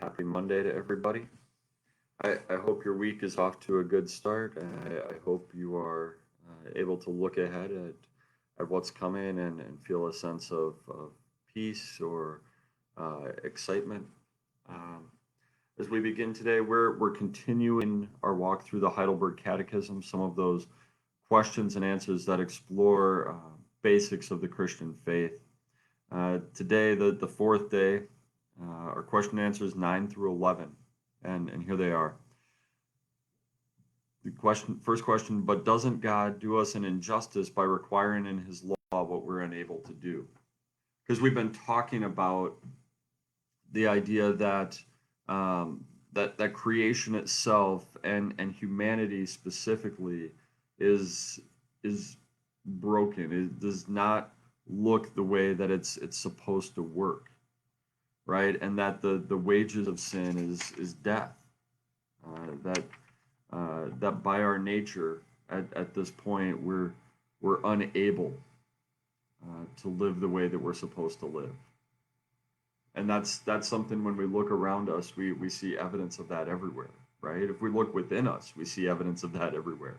happy Monday to everybody. I hope your week is off to a good start. I hope you are able to look ahead at what's coming and feel a sense of peace or excitement. Um, as we begin today, we're continuing our walk through the Heidelberg Catechism, some of those questions and answers that explore basics of the Christian faith. Today, the fourth day, our question and answers 9 through 11. And here they are. First question, but doesn't God do us an injustice by requiring in his law what we're unable to do? Because we've been talking about the idea that that creation itself and humanity specifically is is broken. It does not look the way that it's supposed to work, right? And that the wages of sin is death. That by our nature at this point we're unable to live the way that we're supposed to live. And that's something when we look around us, we see evidence of that everywhere, right? If we look within us, we see evidence of that everywhere.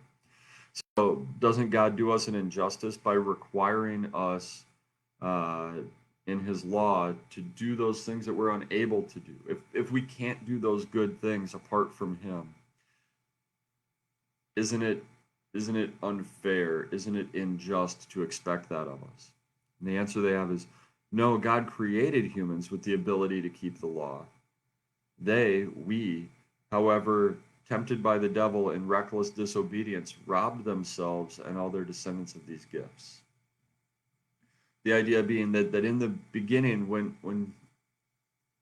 So doesn't God do us an injustice by requiring us uh, in his law to do those things that we're unable to do? If we can't do those good things apart from him, isn't it unfair? Isn't it unjust to expect that of us? And the answer they have is no. God created humans with the ability to keep the law. We, however, tempted by the devil in reckless disobedience, robbed themselves and all their descendants of these gifts. The idea being that in the beginning, when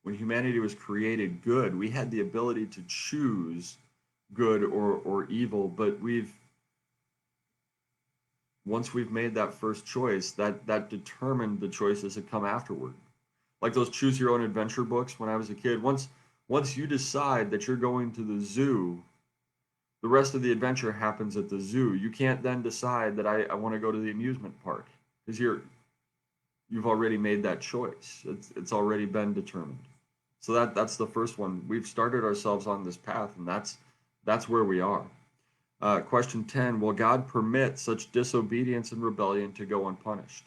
humanity was created good, we had the ability to choose good or evil, but once we've made that first choice, that determined the choices that come afterward. Like those choose your own adventure books when I was a kid. Once you decide that you're going to the zoo, the rest of the adventure happens at the zoo. You can't then decide that I want to go to the amusement park because you've already made that choice. It's already been determined. So that's the first one. We've started ourselves on this path, and that's where we are. Question 10, will God permit such disobedience and rebellion to go unpunished?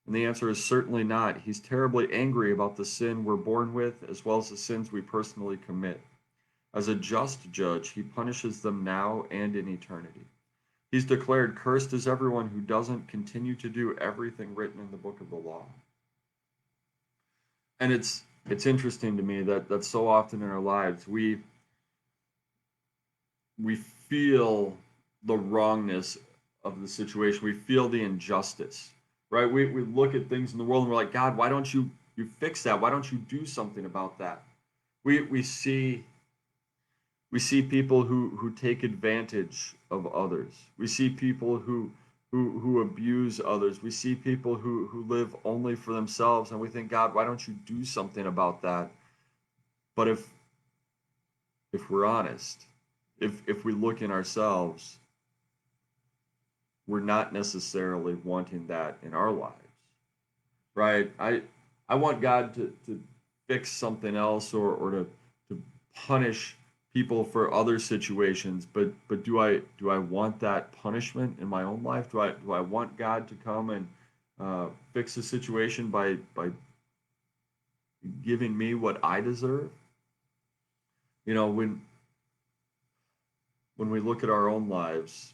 And the answer is certainly not. He's terribly angry about the sin we're born with, as well as the sins we personally commit. As a just judge, he punishes them now and in eternity. He's declared, cursed is everyone who doesn't continue to do everything written in the book of the law. And it's interesting to me that so often in our lives we feel the wrongness of the situation. We feel the injustice, right? We look at things in the world and we're like, God, why don't you fix that? Why don't you do something about that? We see people who take advantage of others. We see people who abuse others. We see people who live only for themselves, and we think, God, why don't you do something about that? But if we're honest, if we look in ourselves, we're not necessarily wanting that in our lives, right? I want God to fix something else or to punish people for other situations, but do I want that punishment in my own life? Do I want God to come and fix the situation by giving me what I deserve? You know, when we look at our own lives,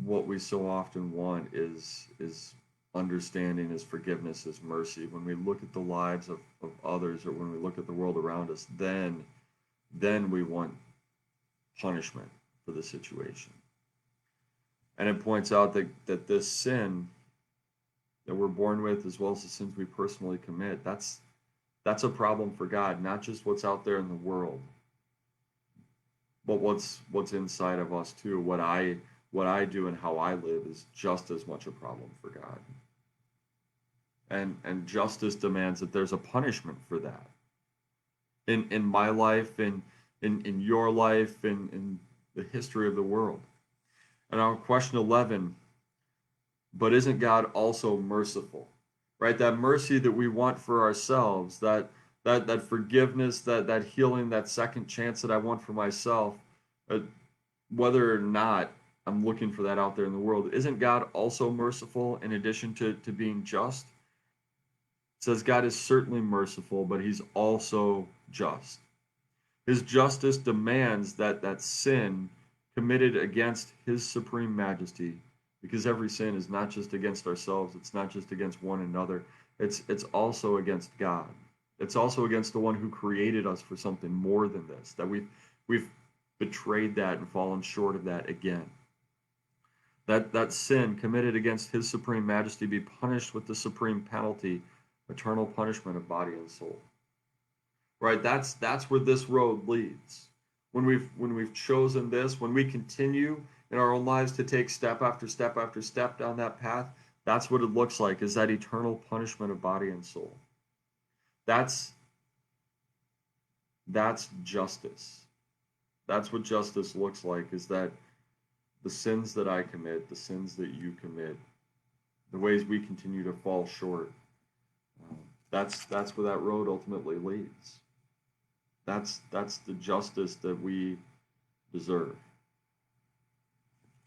what we so often want is understanding, is forgiveness, is mercy. When we look at the lives of others, or when we look at the world around us, then we want punishment for the situation. And it points out that this sin that we're born with, as well as the sins we personally commit, that's a problem for God, not just what's out there in the world, but what's inside of us too. What I do and how I live is just as much a problem for God. And justice demands that there's a punishment for that. In my life, in your life, in the history of the world. And on question 11, but isn't God also merciful? Right? That mercy that we want for ourselves, that forgiveness, that healing, that second chance that I want for myself, uh, whether or not I'm looking for that out there in the world. Isn't God also merciful in addition to being just? It says God is certainly merciful, but he's also just. His justice demands that sin committed against his supreme majesty, because every sin is not just against ourselves, it's not just against one another, it's also against God. It's also against the one who created us for something more than this, that we've betrayed that and fallen short of that again. That sin committed against his supreme majesty be punished with the supreme penalty, eternal punishment of body and soul. Right? That's where this road leads. When we've chosen this, when we continue in our own lives to take step after step after step down that path, that's what it looks like, is that eternal punishment of body and soul. That's justice. That's what justice looks like, is that the sins that I commit, the sins that you commit, the ways we continue to fall short, that's where that road ultimately leads. That's the justice that we deserve.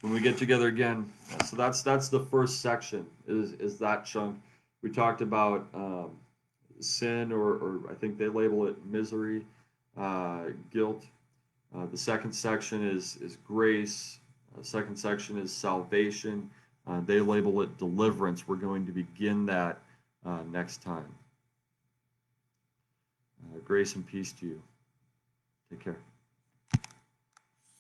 When we get together again, so that's the first section, is that chunk. We talked about sin, or I think they label it misery, guilt. The second section is grace. The second section is salvation. They label it deliverance. We're going to begin that next time. Grace and peace to you. Take care.